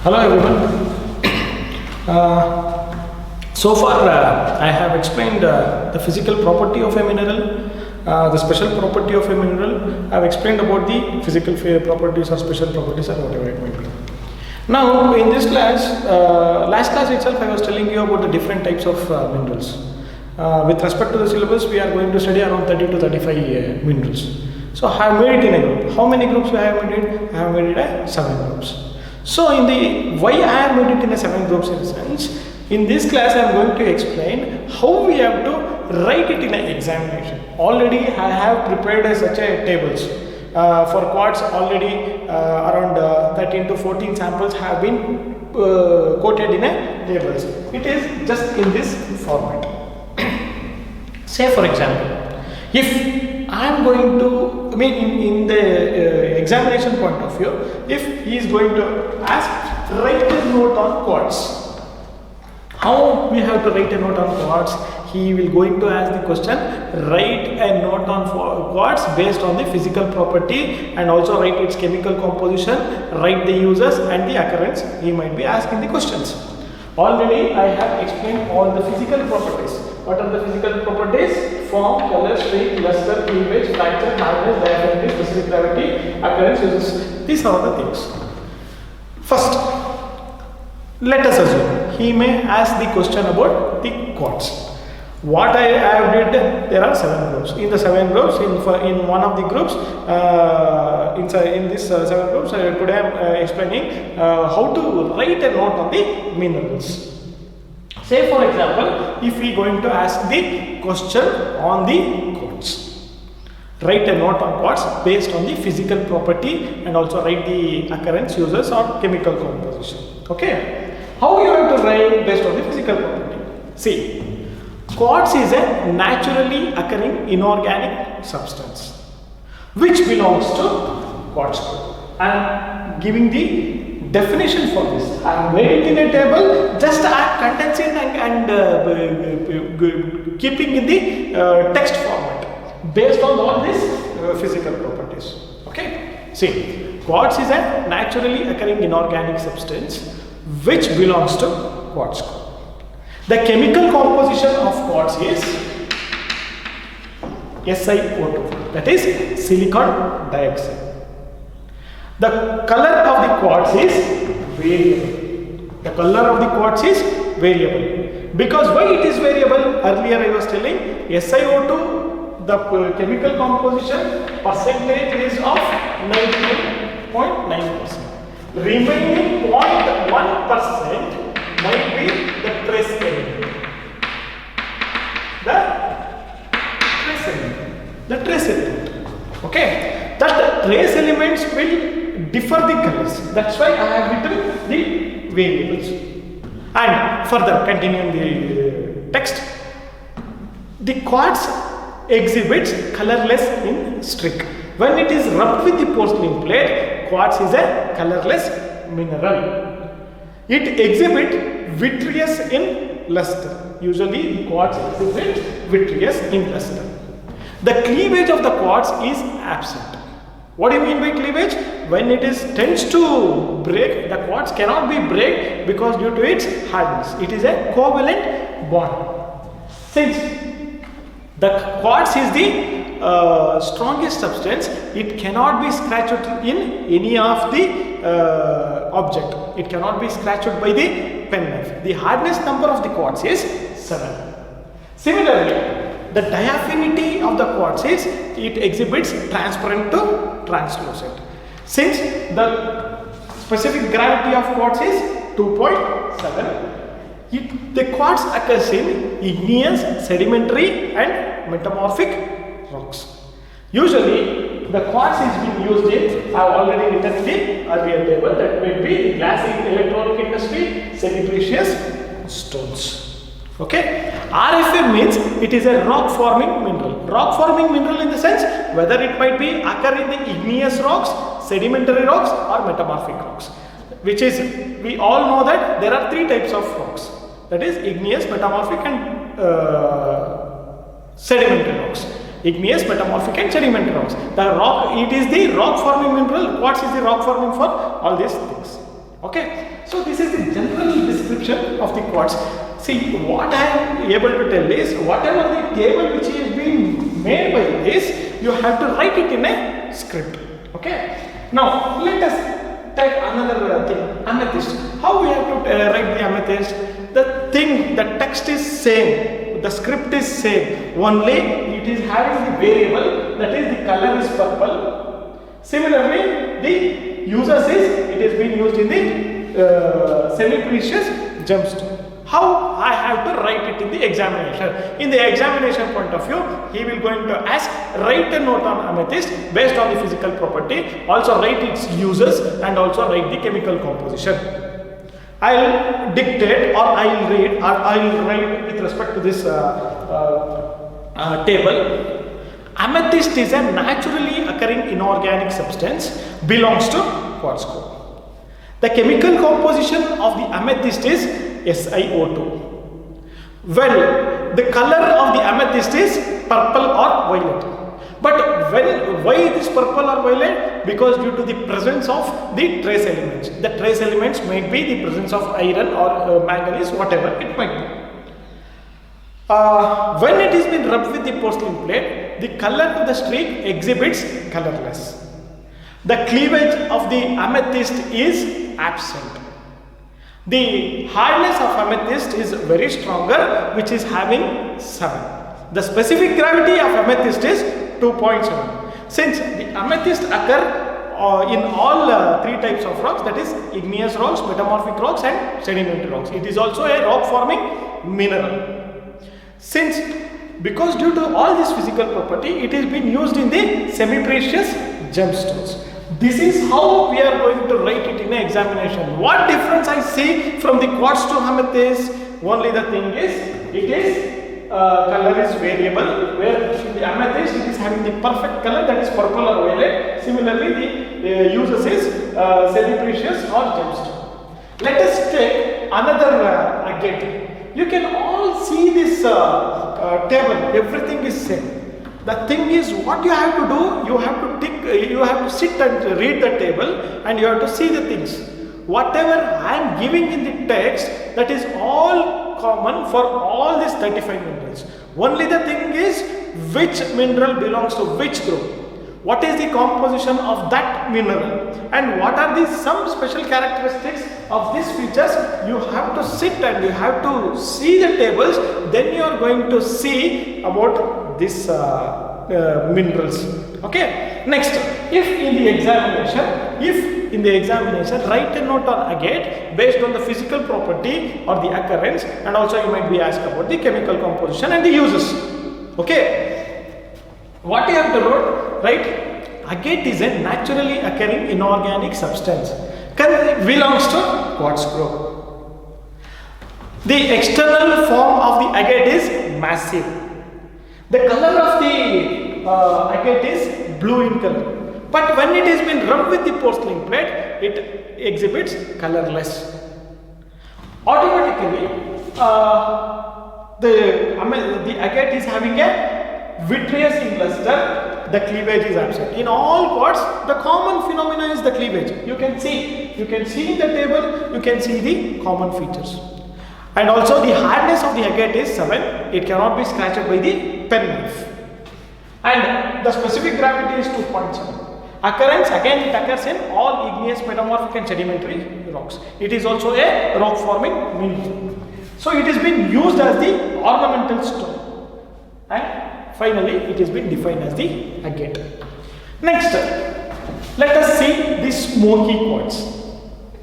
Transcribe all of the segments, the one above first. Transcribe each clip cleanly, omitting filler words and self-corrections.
Hello everyone. So far I have explained the physical property of a mineral, the special property of a mineral. I have explained about the physical properties or special properties or whatever it may be. Now in this class, last class itself I was telling you about the different types of minerals. With respect to the syllabus, we are going to study around 30 to 35 minerals. So I have made it in a group. How many groups I have made it? I have made it as 7 groups. So in the why I have made it in a 7 groups in a sense, in this class I am going to explain how we have to write it in an examination. Already I have prepared such a tables. For quartz already around 13 to 14 samples have been quoted in a tables. It is just in this format. Say for example, if I am going to, in the examination point of view, if he is going to ask, write a note on quartz. How we have to write a note on quartz? He will going to ask the question, write a note on quartz based on the physical property and also write its chemical composition, write the uses and the occurrence. He might be asking the questions. Already I have explained all the physical properties. What are the physical properties? Form, color, strength, luster, cleavage, fracture, hardness, diaphragm, specific gravity, occurrence, uses. These are the things. First, let us assume he may ask the question about the quartz. What I have did, there are 7 groups. In the 7 groups, in one of the groups, in this 7 groups, today I am explaining how to write a note on the minerals. Say for example, if we going to ask the question on the quartz, write a note on quartz based on the physical property and also write the occurrence, uses or chemical composition. Okay, how you have to write based on the physical property? See, quartz is a naturally occurring inorganic substance which belongs to quartz group. I am giving the definition for this. I am made it in a table, just I am condensing and keeping in the text format based on all these physical properties. Okay, see, quartz is a naturally occurring inorganic substance which belongs to quartz group. The chemical composition of quartz is SiO2, that is silicon dioxide. The color of the quartz is variable. The color of the quartz is variable. Because why it is variable? Earlier I was telling SiO2, the chemical composition percentage is of 99.9%. Remaining 0.1% might be the trace element. The trace element. Okay. That trace elements will differ the colors. That's why I have written the variables. And further continuing the text, the quartz exhibits colorless in streak. When it is rubbed with the porcelain plate, quartz is a colorless mineral. It exhibits vitreous in luster. Usually quartz exhibits vitreous in luster. The cleavage of the quartz is absent. What do you mean by cleavage? When it tends to break, the quartz cannot be break because due to its hardness. It is a covalent bond. Since the quartz is the strongest substance, it cannot be scratched in any of the object. It cannot be scratched by the penknife. The hardness number of the quartz is 7. Similarly, the diaphanity of the quartz is, it exhibits transparent to translucent. Since the specific gravity of quartz is 2.7, the quartz occurs in igneous, sedimentary and metamorphic rocks. Usually, the quartz is being used in, I have already written the earlier table, that may be the glassy electronic industry, semi-precious stones. Okay, RFM means it is a rock forming mineral. Rock forming mineral in the sense whether it might be occur in the igneous rocks, sedimentary rocks or metamorphic rocks. Which is, we all know that there are 3 types of rocks. That is igneous, metamorphic and sedimentary rocks. Igneous, metamorphic and sedimentary rocks. The rock, it is the rock forming mineral. Quartz is the rock forming for all these things. Okay, so this is the general description of the quartz. See, what I am able to tell is, whatever the table which is being made by this, you have to write it in a script. Okay, now let us take another thing, amethyst. How we have to write the amethyst? The text is same, the script is same, only it is having the variable, that is the color is purple. Similarly, the user says it is being used in the semi-precious gemstone. How I have to write it in the examination? In the examination point of view, he will going to ask, write a note on amethyst based on the physical property, also write its uses and also write the chemical composition. I'll dictate or I'll read or I'll write with respect to this table. Amethyst is a naturally occurring inorganic substance, belongs to quartz group. The chemical composition of the amethyst is SiO2. Well, the color of the amethyst is purple or violet. But why this purple or violet? Because due to the presence of the trace elements. The trace elements might be the presence of iron or manganese, whatever it might be. When it is been rubbed with the porcelain plate, the color of the streak exhibits colorless. The cleavage of the amethyst is absent. The hardness of amethyst is very stronger, which is having 7. The specific gravity of amethyst is 2.7. Since the amethyst occur in all 3 types of rocks, that is igneous rocks, metamorphic rocks and sedimentary rocks. It is also a rock forming mineral. Because due to all this physical property, it is being used in the semi-precious gemstones. This is how we are going to write it in an examination. What difference I see from the quartz to amethyst? Only the thing is, it is color is variable, where in the amethyst it is having the perfect color, that is purple or violet. Similarly, the uses is semi-precious or gemstone. Let us take another agate. You can all see this table, everything is same. The thing is, what you have to do, you have to sit and read the table and you have to see the things. Whatever I am giving in the text, that is all common for all these 35 minerals. Only the thing is, which mineral belongs to which group. What is the composition of that mineral and what are the some special characteristics of these features? You have to sit and you have to see the tables, then you are going to see about these minerals. Okay, next, if in the examination write a note on agate based on the physical property or the occurrence, and also you might be asked about the chemical composition and the uses. Okay, what you have to write? Agate is a naturally occurring inorganic substance, belongs to quartz group. The external form of the agate is massive. The color of the agate is blue in color. But when it has been rubbed with the porcelain plate, it exhibits colorless. Automatically, the agate is having a vitreous incluster. The cleavage is absent. In all quartz, the common phenomena is the cleavage. You can see in the table, you can see the common features. And also the hardness of the agate is 7. It cannot be scratched by the penknife. And the specific gravity is 2.7. Occurrence, again it occurs in all igneous, metamorphic and sedimentary rocks. It is also a rock forming mineral. So it has been used as the ornamental stone. And finally it has been defined as the agate. Next, let us see the smoky quartz.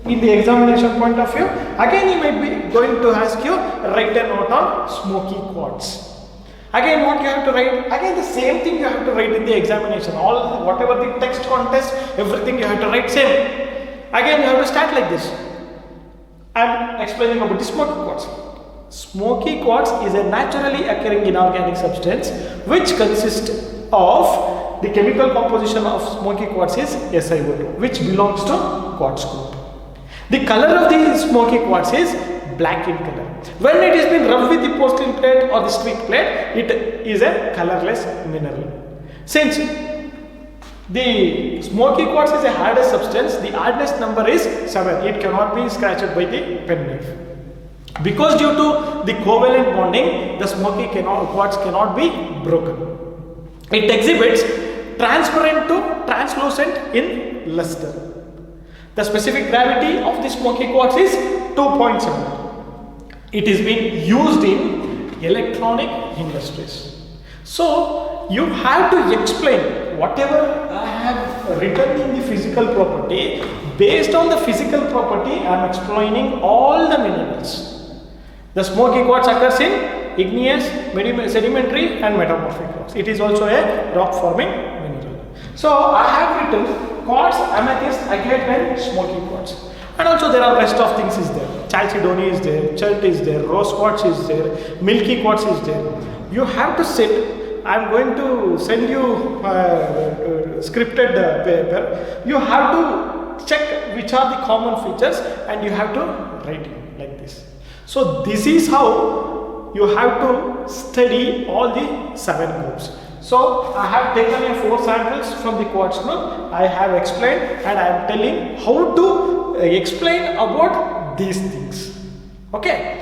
In the examination point of view, again he might be going to ask you, write a note on smoky quartz. Again, what you have to write? Again, the same thing you have to write in the examination. Whatever the text contest, everything you have to write same. Again, you have to start like this. I am explaining about the smoky quartz. Smoky quartz is a naturally occurring inorganic substance which consists of the chemical composition of smoky quartz is SiO2, which belongs to quartz group. The color of the smoky quartz is black in color. When it has been rubbed with the porcelain plate or the streak plate, it is a colorless mineral. Since The smoky quartz is a hardest substance. The hardness number is 7. It cannot be scratched by the penknife. Because due to the covalent bonding, the smoky quartz cannot be broken. It exhibits transparent to translucent in luster. The specific gravity of the smoky quartz is 2.7. It is being used in electronic industries. So you have to explain whatever I have written in the physical property. Based on the physical property, I am explaining all the minerals. The smoky quartz occurs in igneous, sedimentary and metamorphic rocks. It is also a rock forming mineral. So I have written quartz, amethyst, agate and smoky quartz. And also there are rest of things is there. Chalcedony is there, chert is there, rose quartz is there, milky quartz is there. You have to sit. I am going to send you scripted paper. You have to check which are the common features and you have to write it like this. So this is how you have to study all the 7 groups. So I have taken a 4 samples from the quartz group. I have explained and I am telling how to explain about these things. Okay.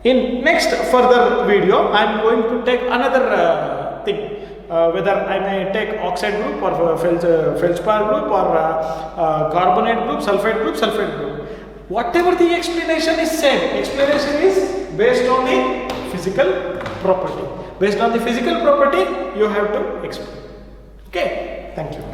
In next further video, I am going to take another thing. Whether I may take oxide group or feldspar group or carbonate group, sulfate group. Whatever the explanation is said, explanation is based on the physical property. Based on the physical property, you have to explain. Okay, thank you.